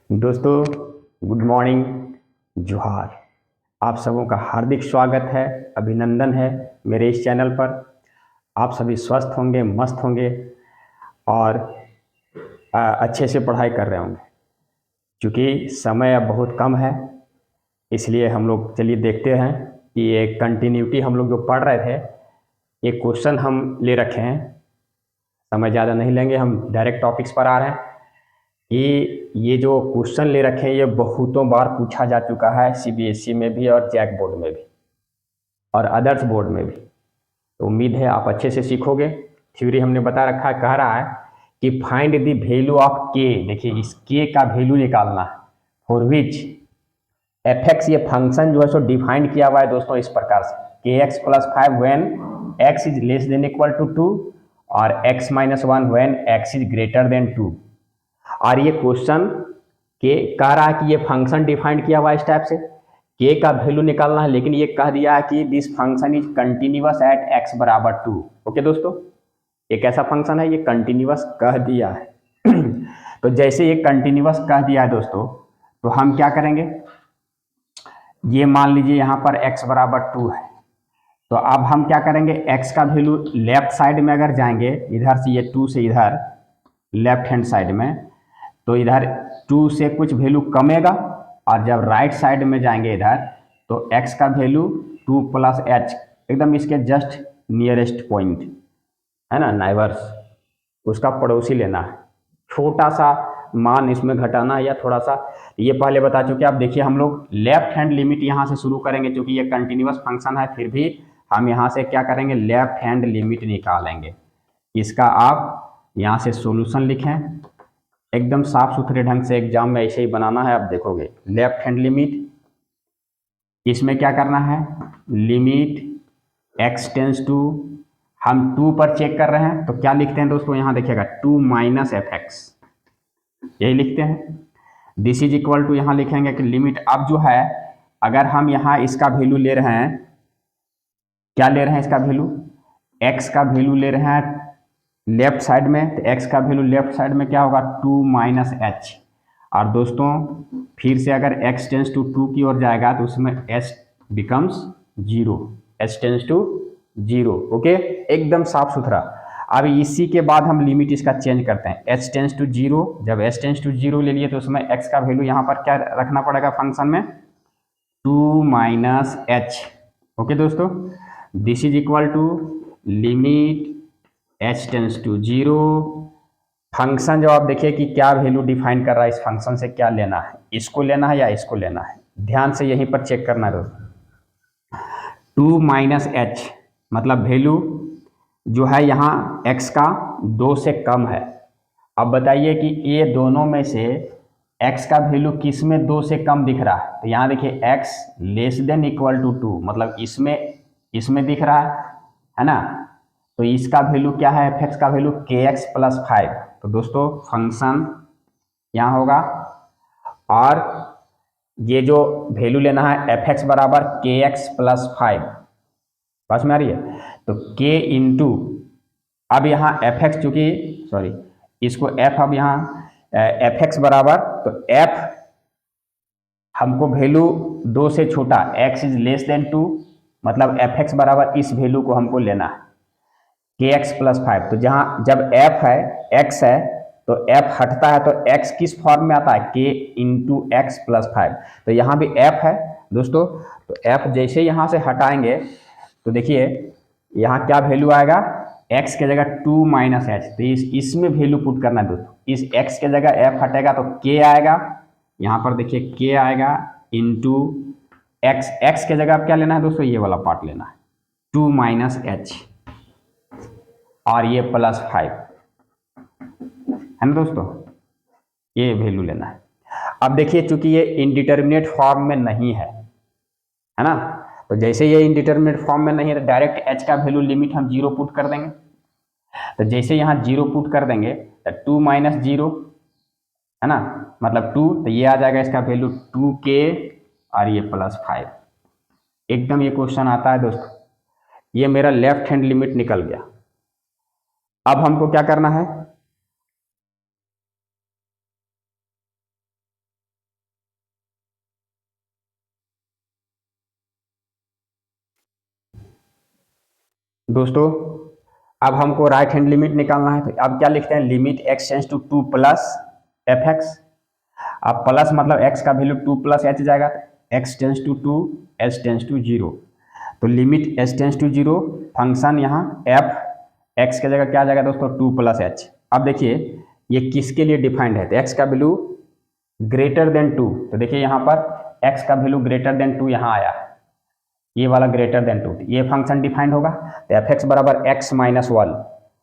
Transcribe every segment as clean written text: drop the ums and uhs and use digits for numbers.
दोस्तों, good morning, जोहार। आप सबों का हार्दिक स्वागत है, अभिनंदन है मेरे इस चैनल पर। आप सभी स्वस्थ होंगे, मस्त होंगे और अच्छे से पढ़ाई कर रहे होंगे। क्योंकि समय अब बहुत कम है, इसलिए हम लोग चलिए देखते हैं कि ये कंटिन्यूटी हम लोग जो पढ़ रहे थे, ये क्वेश्चन हम ले रखे हैं। समय ज़्यादा नहीं लेंगे, हम डायरेक्ट टॉपिक्स पर आ रहे हैं कि ये जो क्वेश्चन ले रखे हैं ये बहुतों बार पूछा जा चुका है, सीबीएसई में भी और जैक बोर्ड में भी और अदर्स बोर्ड में भी। तो उम्मीद है आप अच्छे से सीखोगे। थ्योरी हमने बता रखा है, कह रहा है कि फाइंड द वैल्यू ऑफ के। देखिए, इस के का वैल्यू निकालना है फॉर विच एफ एक्स, ये फंक्शन जो है सो डिफाइंड किया हुआ है दोस्तों इस प्रकार से, के x plus 5 when x is less than equal to 2 और x minus 1 when x is greater than 2। और ये क्वेश्चन के कह रहा है कि ये फंक्शन डिफाइंड किया हुआ है इस टाइप से, के का वैल्यू निकालना है, लेकिन ये कह दिया है कि this function is continuous at x बराबर 2। ओके दोस्तों, ये कैसा फंक्शन है, ये कंटिन्यूअस कह दिया है। तो जैसे ये कंटिन्यूअस कह दिया है दोस्तों, तो हम क्या करेंगे, ये मान लीजिए यहाँ पर x बराबर 2 है, तो अब हम क्या करेंगे, x का वैल्यू लेफ्ट साइड में अगर जाएंगे, इधर से ये 2 से इधर लेफ्ट हैंड साइड में, तो इधर 2 से कुछ वैल्यू कमेगा, और जब राइट साइड में जाएंगे इधर, तो x का वैल्यू 2 प्लस h, एकदम इसके जस्ट नियरेस्ट पॉइंट है ना, नाइबर्स, उसका पड़ोसी लेना है, छोटा सा मान इसमें घटाना है या थोड़ा सा। ये पहले बता चुके। आप देखिए, हम लोग लेफ्ट हैंड लिमिट यहाँ से शुरू करेंगे, क्योंकि ये कंटिन्यूअस फंक्शन है, फिर भी हम यहाँ से क्या करेंगे, लेफ्ट हैंड लिमिट निकालेंगे। इसका आप यहाँ से सॉल्यूशन लिखें, एकदम साफ सुथरे ढंग से एग्जाम में ऐसे ही बनाना है। आप देखोगे लेफ्ट हैंड लिमिट, इसमें क्या करना है, लिमिट एक्स टेंस टू, हम 2 पर चेक कर रहे हैं, तो क्या लिखते हैं दोस्तों, यहाँ देखिएगा 2 माइनस एफ एक्स, यही लिखते हैं। दिस इज इक्वल टू, यहाँ लिखेंगे कि लिमिट, अब जो है अगर हम यहाँ इसका वैल्यू ले रहे हैं, क्या ले रहे हैं इसका वैल्यू, एक्स का वैल्यू ले रहे हैं लेफ्ट साइड में, तो एक्स का वैल्यू लेफ्ट साइड में क्या होगा, 2 माइनस एच। और दोस्तों फिर से अगर x टेंस टू 2 की ओर जाएगा, तो उसमें s becomes 0, h tends to 0। Okay, एकदम साफ सुथरा। अब इसी के बाद हम लिमिट इसका चेंज करते हैं, h टेंस टू 0। जब h टेंस टू 0 ले लिए, तो उसमें x का वैल्यू यहाँ पर क्या रखना पड़ेगा फंक्शन में, 2 माइनस एच। ओके दोस्तों, this is equal to limit h tends to 0। Function जो आप देखिए कि क्या वैल्यू डिफाइन कर रहा है, इस फंक्शन से क्या लेना है, इसको लेना है या इसको लेना है, ध्यान से यहीं पर चेक करना है दोस्तों। 2 माइनस एच मतलब वैल्यू जो है यहाँ x का 2 से कम है। अब बताइए कि ये दोनों में से x का वैल्यू किस में 2 से कम दिख रहा है, तो यहाँ देखिए x less than equal to 2, मतलब इसमें दिख रहा है ना, तो इसका वैल्यू क्या है, एफ एक्स का वैल्यू के एक्स प्लस 5। तो दोस्तों फंक्शन यहाँ होगा, और ये जो वैल्यू लेना है एफ एक्स बराबर के एक्स प्लस 5, बस में आ रही है, तो के इंटू, अब यहाँ एफ एक्स चूंकि सॉरी इसको एफ, अब यहाँ एफ एक्स बराबर, तो एफ हमको वैल्यू 2 से छोटा, एक्स इज लेस देन 2, मतलब एफ एक्स बराबर इस वैल्यू को हमको लेना है के एक्स प्लस 5। तो जहाँ जब एफ है, एक्स है, तो एफ हटता है, तो एक्स किस फॉर्म में आता है, के इंटू एक्स प्लस 5। तो यहाँ भी एफ है दोस्तों, तो एफ जैसे यहाँ से हटाएंगे, तो देखिए यहाँ क्या वैल्यू आएगा, एक्स के जगह 2 माइनस एच, तो इसमें वैल्यू पुट करना है दोस्तों, इस एक्स के जगह एफ हटेगा तो के आएगा, यहाँ पर देखिए के आएगा इंटू एक्स, एक्स के जगह आप क्या लेना है दोस्तों, ये वाला पार्ट लेना है, 2 माइनस एच, और ये प्लस 5 है ना दोस्तों, ये वैल्यू लेना है। अब देखिए चूंकि ये इनडिटर्मिनेट फॉर्म में नहीं है ना, तो जैसे ये इनडिटर्मिनेट फॉर्म में नहीं है, तो डायरेक्ट h का वैल्यू लिमिट हम 0 पुट कर देंगे। तो जैसे यहाँ 0 पुट कर देंगे, तो 2 माइनस 0 है ना, मतलब 2, तो ये आ जाएगा इसका वैल्यू 2k, और ये प्लस 5। एकदम ये क्वेश्चन आता है दोस्तों, ये मेरा लेफ्ट हैंड लिमिट निकल गया। अब हमको क्या करना है, दोस्तों अब हमको राइट हैंड लिमिट निकालना है, तो अब क्या लिखते हैं, limit x tends to 2 plus f x. अब प्लस मतलब x का वैल्यू 2 प्लस एच जाएगा, x tends to 2 h tends to 0। तो limit h tends to 0, function यहाँ f x की जगह क्या आ जाएगा दोस्तों, 2 प्लस एच। अब देखिए ये किसके लिए डिफाइंड है, तो x का वैल्यू ग्रेटर देन 2, तो देखिए यहाँ पर x का वैल्यू ग्रेटर देन 2 यहाँ आया, ये वाला ग्रेटर देन 2, ये फंक्शन डिफाइंड होगा, तो एफ एक्स बराबर x माइनस 1।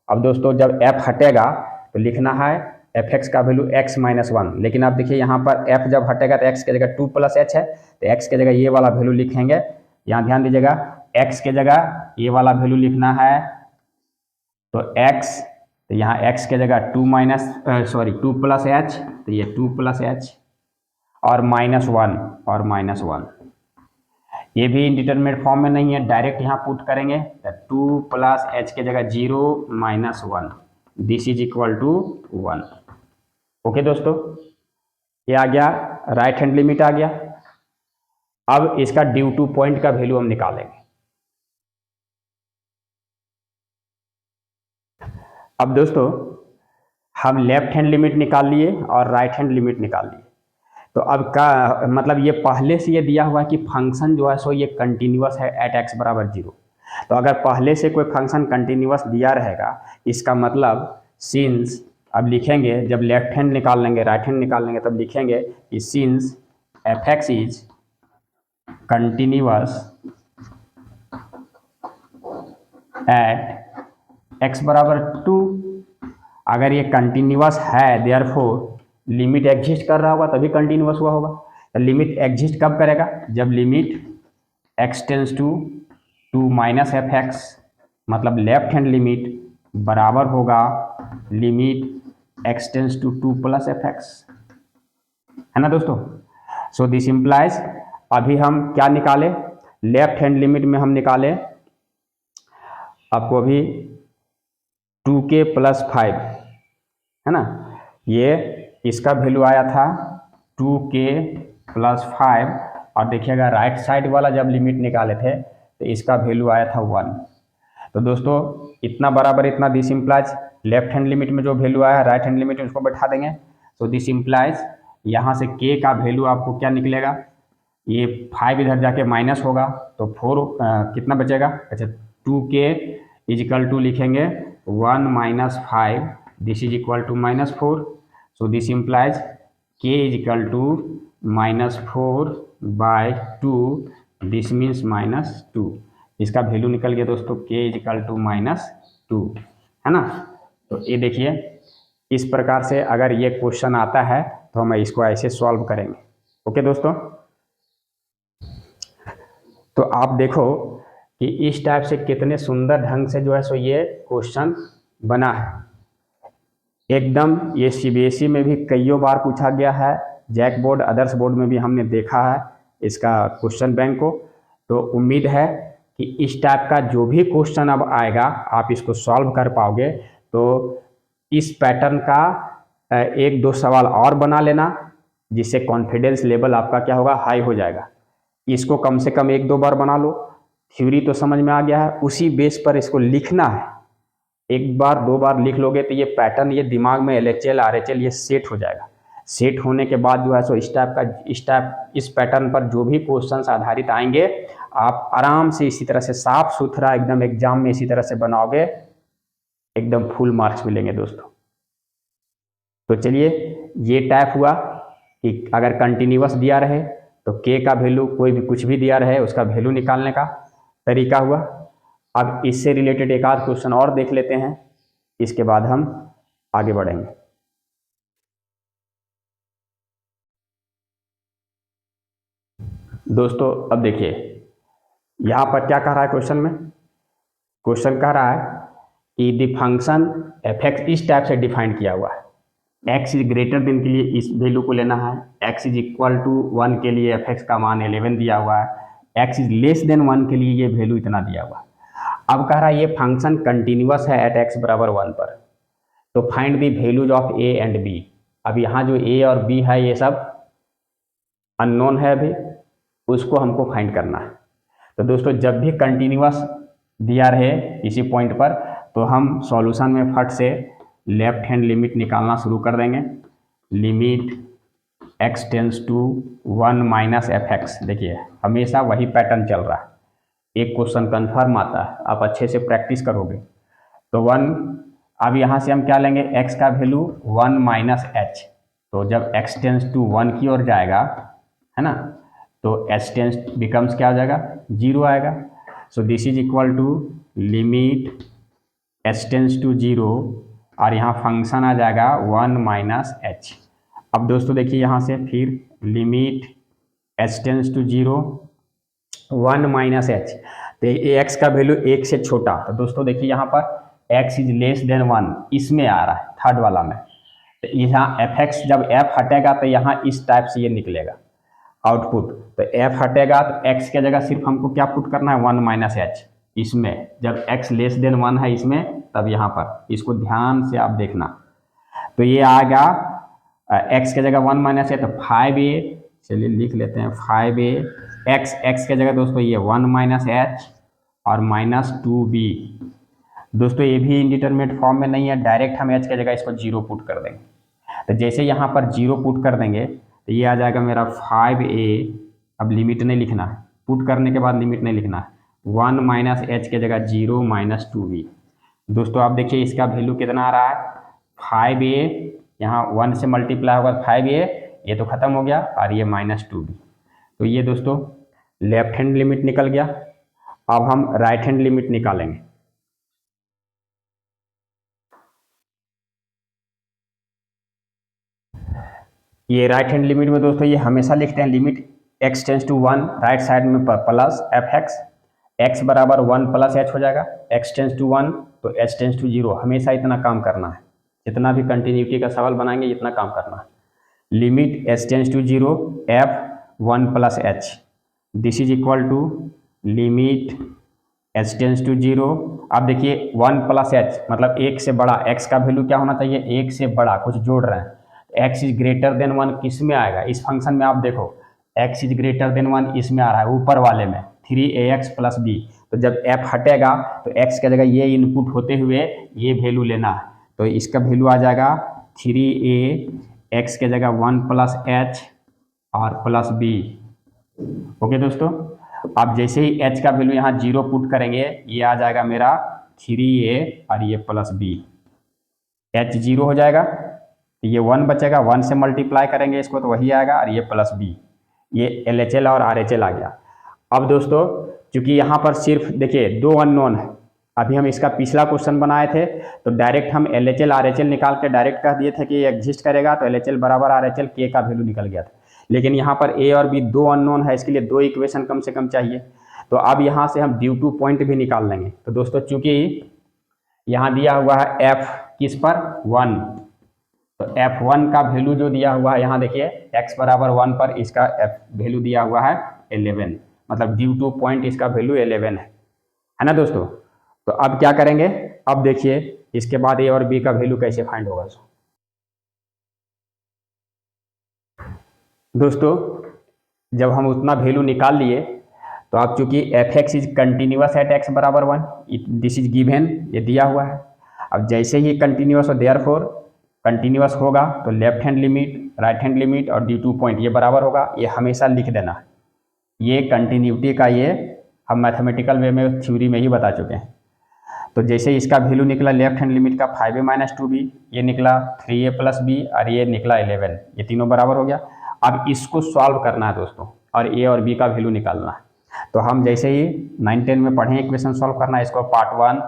अब दोस्तों जब f हटेगा तो लिखना है एफ एक्स का वैल्यू x माइनस 1, लेकिन आप देखिए यहाँ पर f जब हटेगा तो x की जगह 2 प्लस एच है, तो x की जगह ये वाला वैल्यू लिखेंगे। यहाँ ध्यान दीजिएगा x की जगह ये वाला वैल्यू लिखना है, तो x, तो यहाँ x की जगह 2 प्लस एच, तो ये 2 प्लस एच और -1 और -1, ये भी इंडिटरमिनेट फॉर्म में नहीं है, डायरेक्ट यहाँ पुट करेंगे, तो 2 प्लस एच की जगह 0 -1, this is equal to 1। Okay दोस्तों, ये आ गया, राइट हैंड लिमिट आ गया। अब इसका ड्यू टू पॉइंट का वैल्यू हम निकालेंगे। अब दोस्तों हम लेफ्ट हैंड लिमिट निकाल लिए और राइट हैंड लिमिट निकाल लिए, तो अब का मतलब ये पहले से ये दिया हुआ है कि फंक्शन जो है सो ये कंटिन्यूअस है एट x बराबर 0। तो अगर पहले से कोई फंक्शन कंटिन्यूअस दिया रहेगा, इसका मतलब सिंस, अब लिखेंगे जब लेफ्ट हैंड निकाल लेंगे राइट हैंड निकाल लेंगे तब लिखेंगे कि since F x is continuous at x बराबर 2। अगर ये कंटिन्यूअस है देयरफॉर लिमिट एग्जिस्ट कर रहा होगा तभी कंटिन्यूअस हुआ होगा। तो लिमिट एग्जिस्ट कब करेगा, जब limit x tends to 2 minus f x, मतलब लेफ्ट हैंड लिमिट बराबर होगा limit x tends to 2 plus f x, है ना दोस्तों। सो दिस इम्प्लाइज, अभी हम क्या निकाले, लेफ्ट हैंड लिमिट में हम निकाले आपको अभी 2k प्लस 5, है ना, ये इसका वैल्यू आया था 2k प्लस 5, और देखिएगा राइट साइड वाला जब लिमिट निकाले थे तो इसका वैल्यू आया था 1। तो दोस्तों इतना बराबर इतना, this implies left hand limit में जो वैल्यू आया राइट हैंड लिमिट में उसको बैठा देंगे। सो दिस इम्प्लाइज यहाँ से k का वैल्यू आपको क्या निकलेगा, ये 5 इधर जाके माइनस होगा तो 4 कितना बचेगा, अच्छा 2k इजिकल टू लिखेंगे 1 minus 5, this is equal to -4। So this implies k is equal to -4/2, this means -2। इसका वैल्यू निकल गया दोस्तों k इज इक्वल टू -2, है ना। तो ये देखिए इस प्रकार से अगर ये क्वेश्चन आता है तो हम इसको ऐसे सॉल्व करेंगे। ओके दोस्तों, तो आप देखो कि इस टाइप से कितने सुंदर ढंग से जो है सो ये क्वेश्चन बना है एकदम। ये सीबीएसई में भी कईयों बार पूछा गया है, जैक बोर्ड अदर्स बोर्ड में भी हमने देखा है इसका क्वेश्चन बैंक को। तो उम्मीद है कि इस टाइप का जो भी क्वेश्चन अब आएगा आप इसको सॉल्व कर पाओगे। तो इस पैटर्न का 1-2 सवाल और बना लेना, जिससे कॉन्फिडेंस लेवल आपका क्या होगा, हाई हो जाएगा। इसको कम से कम 1-2 बार बना लो, थ्योरी तो समझ में आ गया है, उसी बेस पर इसको लिखना है। 1 बार 2 बार लिख लोगे तो ये पैटर्न ये दिमाग में LHL RHL ये सेट हो जाएगा। सेट होने के बाद जो है सो इस पैटर्न पर जो भी क्वेश्चंस आधारित आएंगे आप आराम से इसी तरह से साफ सुथरा एकदम एग्जाम में इसी तरह से बनाओगे, एकदम फुल मार्क्स मिलेंगे दोस्तों। तो चलिए ये टाइप हुआ कि अगर कंटिन्यूअस दिया रहे तो k का वैल्यू कोई भी कुछ भी दिया रहे उसका वैल्यू निकालने का तरीका हुआ। अब इससे रिलेटेड एक आध क्वेश्चन और देख लेते हैं, इसके बाद हम आगे बढ़ेंगे। दोस्तों अब देखिए यहाँ पर क्या कह रहा है क्वेश्चन में, क्वेश्चन कह रहा है कि द फंक्शन एफ एक्स इस टाइप से डिफाइन किया हुआ है। x इज ग्रेटर देन के लिए इस वैल्यू को लेना है, x इज इक्वल टू 1 के लिए एफ एक्स का मान 11 दिया हुआ है, x इज लेस देन 1 के लिए ये वैल्यू इतना दिया हुआ है। अब कह रहा है ये फंक्शन कंटिन्यूअस है एट x बराबर 1 पर, तो find the values of a and b। अब यहाँ जो a और b है ये सब अननोन है, अभी उसको हमको फाइंड करना है। तो दोस्तों जब भी कंटिन्यूअस दिया रहे इसी पॉइंट पर, तो हम सॉल्यूशन में फट से लेफ्ट हैंड लिमिट निकालना शुरू कर देंगे। Limit x tends to 1 minus f x. देखिए हमेशा वही पैटर्न चल रहा है, एक क्वेश्चन कन्फर्म आता है, आप अच्छे से प्रैक्टिस करोगे तो 1। अब यहाँ से हम क्या लेंगे, x का वैल्यू 1 माइनस एच, तो जब x टेंस टू 1 की ओर जाएगा, है ना, तो h टेंस बिकम्स क्या हो जाएगा, 0 आएगा। So this is equal to limit h tends to 0 और यहाँ फंक्शन आ जाएगा 1 माइनस एच। अब दोस्तों देखिए यहाँ से फिर limit h tends to 0 1 minus h, तो ये x का वैल्यू 1 से छोटा, तो दोस्तों देखिए यहाँ पर x इज लेस देन 1 इसमें आ रहा है, थर्ड वाला में, तो यहाँ एफ एक्स जब f हटेगा तो यहाँ इस टाइप से ये निकलेगा आउटपुट, तो f हटेगा तो x के जगह सिर्फ हमको क्या पुट करना है, 1 माइनस एच इसमें, जब x लेस देन 1 है इसमें, तब यहाँ पर इसको ध्यान से आप देखना, तो ये आएगा x के जगह 1 माइनस है तो 5a, चलिए लिख लेते हैं 5a, x के जगह दोस्तों ये 1 माइनस एच और माइनस 2b। दोस्तों ये भी इंडिटरमिनेट फॉर्म में नहीं है, डायरेक्ट हम h के जगह इसको 0 पुट कर देंगे, तो जैसे यहाँ पर 0 पुट कर देंगे तो ये आ जाएगा मेरा 5a। अब लिमिट नहीं लिखना है, पुट करने के बाद लिमिट नहीं लिखना है, 1 माइनस एच के जगह 0 माइनस 2b। दोस्तों आप देखिए इसका वैल्यू कितना आ रहा है, 5a, यहाँ 1 से मल्टीप्लाई होगा 5a, ये तो खत्म हो गया, और ये माइनस 2b। तो ये दोस्तों लेफ्ट हैंड लिमिट निकल गया। अब हम राइट हैंड लिमिट निकालेंगे। ये राइट हैंड लिमिट में दोस्तों ये हमेशा लिखते हैं limit x tends to 1, right side में प्लस एफ एक्स, एक्स बराबर 1 प्लस एच हो जाएगा, x टेंस टू 1 तो h टेंस टू 0, हमेशा इतना काम करना है, जितना भी कंटिन्यूटी का सवाल बनाएंगे इतना काम करना है। Limit h tends to 0 f 1 plus h, this is equal to limit h tends to 0। अब देखिए 1 प्लस एच मतलब 1 से बड़ा, x का वैल्यू क्या होना चाहिए, 1 से बड़ा, कुछ जोड़ रहे हैं, x इज ग्रेटर देन 1 किस में आएगा, इस फंक्शन में आप देखो x इज ग्रेटर देन 1 इसमें आ रहा है, ऊपर वाले में 3ax प्लस b, तो जब f हटेगा तो x के जगह ये इनपुट होते हुए ये वैल्यू लेना है, तो इसका वैल्यू आ जाएगा 3a, x के जगह 1 प्लस एच और प्लस b। ओके दोस्तों, अब जैसे ही h का वैल्यू यहाँ 0 पुट करेंगे, ये आ जाएगा मेरा 3a और ये प्लस b, h 0 हो जाएगा, ये 1 बचेगा, 1 से मल्टीप्लाई करेंगे इसको तो वही आएगा, और ये प्लस b, ये LHL और RHL आ गया। अब दोस्तों चूंकि यहाँ पर सिर्फ देखिए 2 अननोन है, अभी हम इसका पिछला क्वेश्चन बनाए थे तो डायरेक्ट हम LHL RHL निकाल के डायरेक्ट कह दिए थे कि ये एग्जिस्ट करेगा, तो LHL बराबर RHL k का वैल्यू निकल गया था, लेकिन यहाँ पर a और b 2 अननोन है, इसके लिए 2 इक्वेशन कम से कम चाहिए, तो अब यहाँ से हम ड्यू टू पॉइंट भी निकाल लेंगे। तो दोस्तों चूंकि यहाँ दिया हुआ है f किस पर 1, तो f1 का वैल्यू जो दिया हुआ है यहाँ देखिए x बराबर 1 पर इसका वैल्यू दिया हुआ है 11, मतलब ड्यू टू पॉइंट इसका वैल्यू 11 है ना दोस्तों। तो अब क्या करेंगे, अब देखिए इसके बाद a और b का वैल्यू कैसे फाइंड होगा। दोस्तों जब हम उतना वैल्यू निकाल लिए तो अब चूंकि F x is continuous at x बराबर 1, दिस इज गिवन, ये दिया हुआ है। अब जैसे ही कंटिन्यूअस हो देयरफॉर कंटिन्यूअस होगा तो left hand limit right hand limit और ड्यू टू पॉइंट ये बराबर होगा, ये हमेशा लिख देना। ये कंटिन्यूटी का ये हम मैथमेटिकल वे में थ्योरी में ही बता चुके हैं। तो जैसे इसका वैल्यू निकला लेफ्ट हैंड लिमिट का 5a माइनस 2b, ये निकला 3a प्लस b और ये निकला 11, ये तीनों बराबर हो गया। अब इसको सॉल्व करना है दोस्तों और a और b का वैल्यू निकालना है। तो हम जैसे ही 9 10 में पढ़े इक्वेशन सॉल्व करना है, इसको पार्ट 1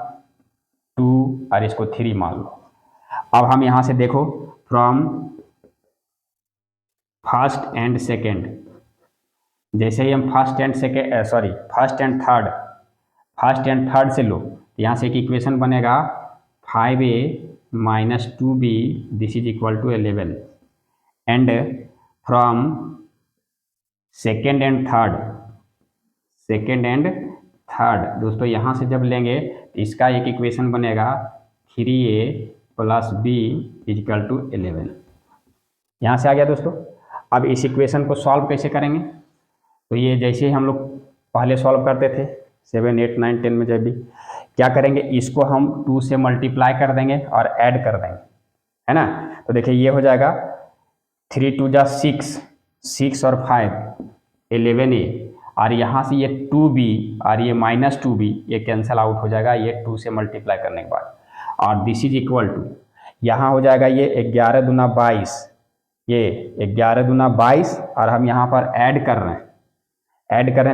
2 और इसको 3 मान लो। अब हम यहाँ से देखो फ्रॉम फर्स्ट एंड सेकेंड, जैसे ही हम फर्स्ट एंड थर्ड से लो, यहाँ से एक इक्वेशन बनेगा 5a minus 2b this is equal to 11, and from second and third दोस्तों यहाँ से जब लेंगे तो इसका एक इक्वेशन बनेगा 3a plus b is equal to 11, यहाँ से आ गया दोस्तों। अब इस इक्वेशन को सॉल्व कैसे करेंगे, तो ये जैसे ही हम लोग पहले सॉल्व करते थे 7, 8, 9, 10 में जब भी क्या करेंगे, इसको हम 2 से मल्टीप्लाई कर देंगे और ऐड कर देंगे, है ना। तो देखिए ये हो जाएगा 3 2 जा 6, 6 और 5 11A, और यहाँ से ये 2B और ये -2B ये कैंसिल आउट हो जाएगा ये 2 से मल्टीप्लाई करने के बाद, और दिस इज इक्वल टू यहाँ हो जाएगा ये 11 दूना 22, ये 11 दूना 22 और हम यहाँ पर ऐड कर रहे हैं,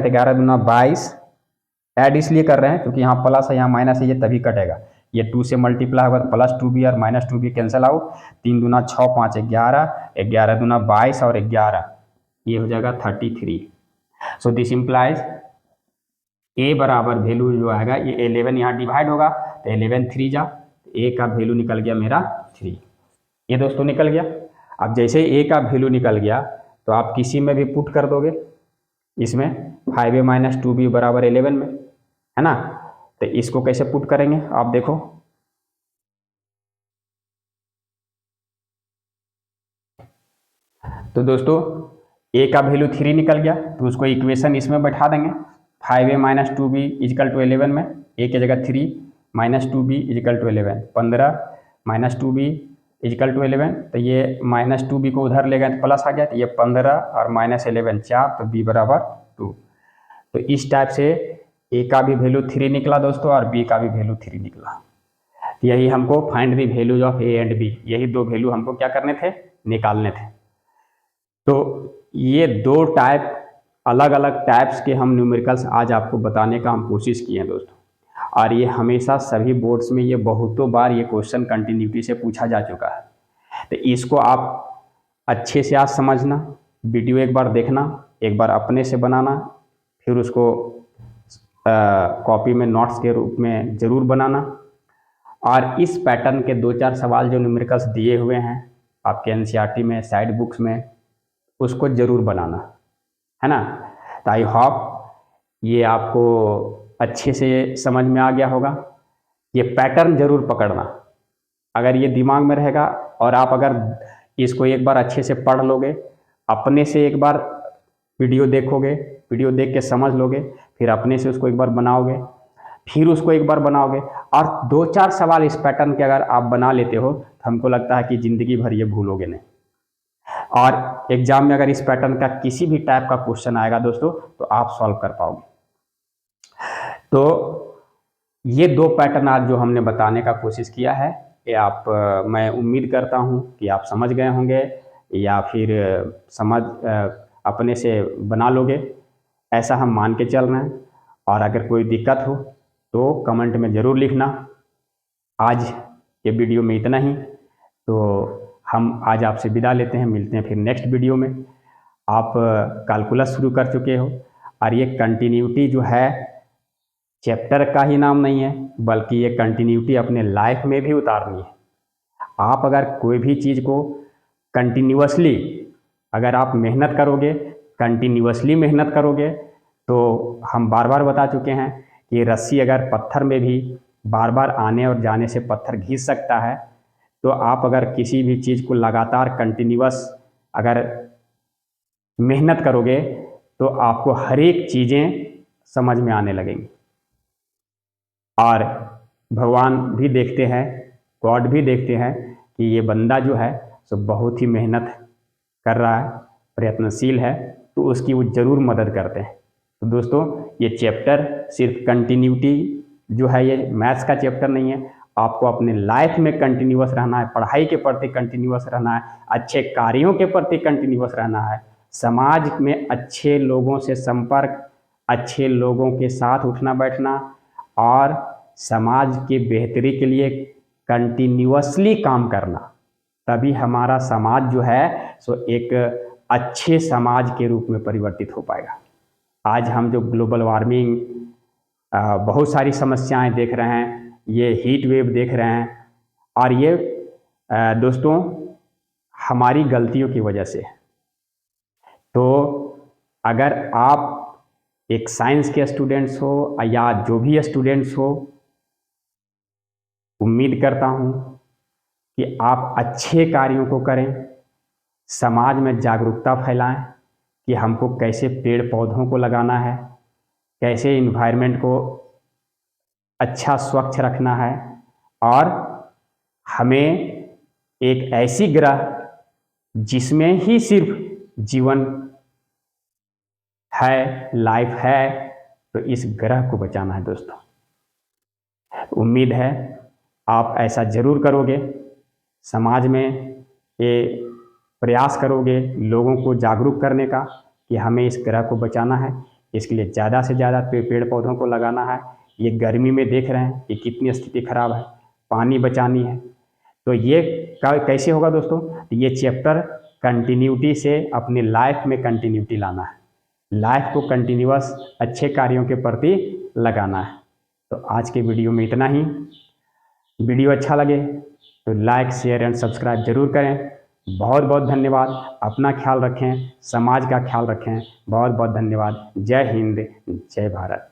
तो 11 दूना 22 ऐड इसलिए कर रहे हैं क्योंकि यहाँ प्लस है यहाँ माइनस है, ये तभी कटेगा, ये 2 से मल्टीप्लाई होगा तो +2B और -2B कैंसिल आउट, 3 दूना 6 5 11, 11 दूना 22 और 11 ये हो जाएगा 33। सो दिस इम्प्लाइज ए बराबर वैल्यू जो आएगा ये 11 यहाँ डिवाइड होगा तो 11 3 जा, ए का वैल्यू निकल गया मेरा 3, ये दोस्तों निकल गया। अब जैसे ए का वैल्यू निकल गया तो आप किसी में भी पुट कर दोगे, इसमें 5A - 2B बराबर 11 में, है ना। तो इसको कैसे पुट करेंगे आप देखो, तो दोस्तों ए का वैल्यू 3 निकल गया तो उसको इक्वेशन इसमें बैठा देंगे, 5A - 2B = 11 में, ए की जगह 3 -2B = 11, 15 -2B = 11, तो ये -2B को उधर ले गए तो प्लस आ गया, तो ये 15 और -11 4, तो B बराबर 2। तो इस टाइप से ए का भी वैल्यू 3 निकला दोस्तों और बी का भी वैल्यू 3 निकला। यही हमको find the values of a and b, यही दो वैल्यू हमको क्या करने थे, निकालने थे। तो ये दो टाइप, अलग अलग टाइप्स के हम न्यूमेरिकल्स आज आपको बताने का हम कोशिश किए हैं दोस्तों, और ये हमेशा सभी बोर्ड्स में ये बहुतों बार ये क्वेश्चन कंटिन्यूटी से पूछा जा चुका है। तो इसको आप अच्छे से आज समझना, वीडियो एक बार देखना, एक बार अपने से बनाना, फिर उसको कॉपी में नोट्स के रूप में ज़रूर बनाना, और इस पैटर्न के 2-4 सवाल जो न्यूमेरिकल्स दिए हुए हैं आपके एनसीईआरटी में, साइड बुक्स में, उसको ज़रूर बनाना, है ना। तो आई होप ये आपको अच्छे से समझ में आ गया होगा। ये पैटर्न ज़रूर पकड़ना, अगर ये दिमाग में रहेगा और आप अगर इसको एक बार अच्छे से पढ़ लोगे, अपने से एक बार वीडियो देखोगे, वीडियो देख के समझ लोगे, फिर अपने से उसको एक बार बनाओगे, फिर उसको एक बार बनाओगे, और 2-4 सवाल इस पैटर्न के अगर आप बना लेते हो तो हमको लगता है कि ज़िंदगी भर ये भूलोगे नहीं। और एग्जाम में अगर इस पैटर्न का किसी भी टाइप का क्वेश्चन आएगा दोस्तों तो आप सॉल्व कर पाओगे। तो ये दो पैटर्न आज जो हमने बताने का कोशिश किया है, ये आप मैं उम्मीद करता हूँ कि आप समझ गए होंगे, या फिर समझ अपने से बना लोगे, ऐसा हम मान के चल रहे हैं। और अगर कोई दिक्कत हो तो कमेंट में ज़रूर लिखना। आज ये वीडियो में इतना ही, तो हम आज आपसे विदा लेते हैं, मिलते हैं फिर नेक्स्ट वीडियो में। आप कैलकुलस शुरू कर चुके हो, और ये कंटिन्यूटी जो है चैप्टर का ही नाम नहीं है, बल्कि ये कंटिन्यूटी अपने लाइफ में भी उतारनी है। आप अगर कोई भी चीज़ को कंटिन्यूअसली अगर आप मेहनत करोगे, कंटिन्यूअसली मेहनत करोगे, तो हम बार बार बता चुके हैं कि रस्सी अगर पत्थर में भी बार बार आने और जाने से पत्थर घिस सकता है, तो आप अगर किसी भी चीज़ को लगातार कंटिन्यूअस अगर मेहनत करोगे तो आपको हर एक चीज़ें समझ में आने लगेंगी। और भगवान भी देखते हैं, गॉड भी देखते हैं कि ये बंदा जो है सो बहुत ही मेहनत कर रहा है, प्रयत्नशील है, तो उसकी वो ज़रूर मदद करते हैं। तो दोस्तों ये चैप्टर सिर्फ कंटिन्यूटी जो है, ये मैथ्स का चैप्टर नहीं है। आपको अपने लाइफ में कंटिन्यूअस रहना है, पढ़ाई के प्रति कंटिन्यूअस रहना है, अच्छे कार्यों के प्रति कंटिन्यूअस रहना है, समाज में अच्छे लोगों से संपर्क, अच्छे लोगों के साथ उठना बैठना, और समाज की बेहतरी के लिए कंटिन्यूअसली काम करना, तभी हमारा समाज जो है सो एक अच्छे समाज के रूप में परिवर्तित हो पाएगा। आज हम जो ग्लोबल वार्मिंग, बहुत सारी समस्याएं देख रहे हैं, ये हीट वेव देख रहे हैं, और ये दोस्तों हमारी गलतियों की वजह से। तो अगर आप एक साइंस के स्टूडेंट्स हो या जो भी स्टूडेंट्स हो, उम्मीद करता हूँ कि आप अच्छे कार्यों को करें, समाज में जागरूकता फैलाएं कि हमको कैसे पेड़ पौधों को लगाना है, कैसे इन्वायरमेंट को अच्छा स्वच्छ रखना है, और हमें एक ऐसी ग्रह जिसमें ही सिर्फ जीवन है, लाइफ है, तो इस ग्रह को बचाना है दोस्तों। उम्मीद है आप ऐसा जरूर करोगे, समाज में ये प्रयास करोगे लोगों को जागरूक करने का कि हमें इस ग्रह को बचाना है। इसके लिए ज़्यादा से ज़्यादा पेड़ पौधों को लगाना है। ये गर्मी में देख रहे हैं कि कितनी स्थिति खराब है, पानी बचानी है। तो ये कैसे होगा दोस्तों? ये चैप्टर कंटिन्यूटी से अपनी लाइफ में कंटिन्यूटी लाना है, लाइफ को कंटिन्यूअस अच्छे कार्यों के प्रति लगाना है। तो आज के वीडियो में इतना ही। वीडियो अच्छा लगे तो लाइक, शेयर एंड सब्सक्राइब जरूर करें। बहुत बहुत धन्यवाद। अपना ख्याल रखें, समाज का ख्याल रखें। बहुत बहुत धन्यवाद। जय हिंद, जय भारत।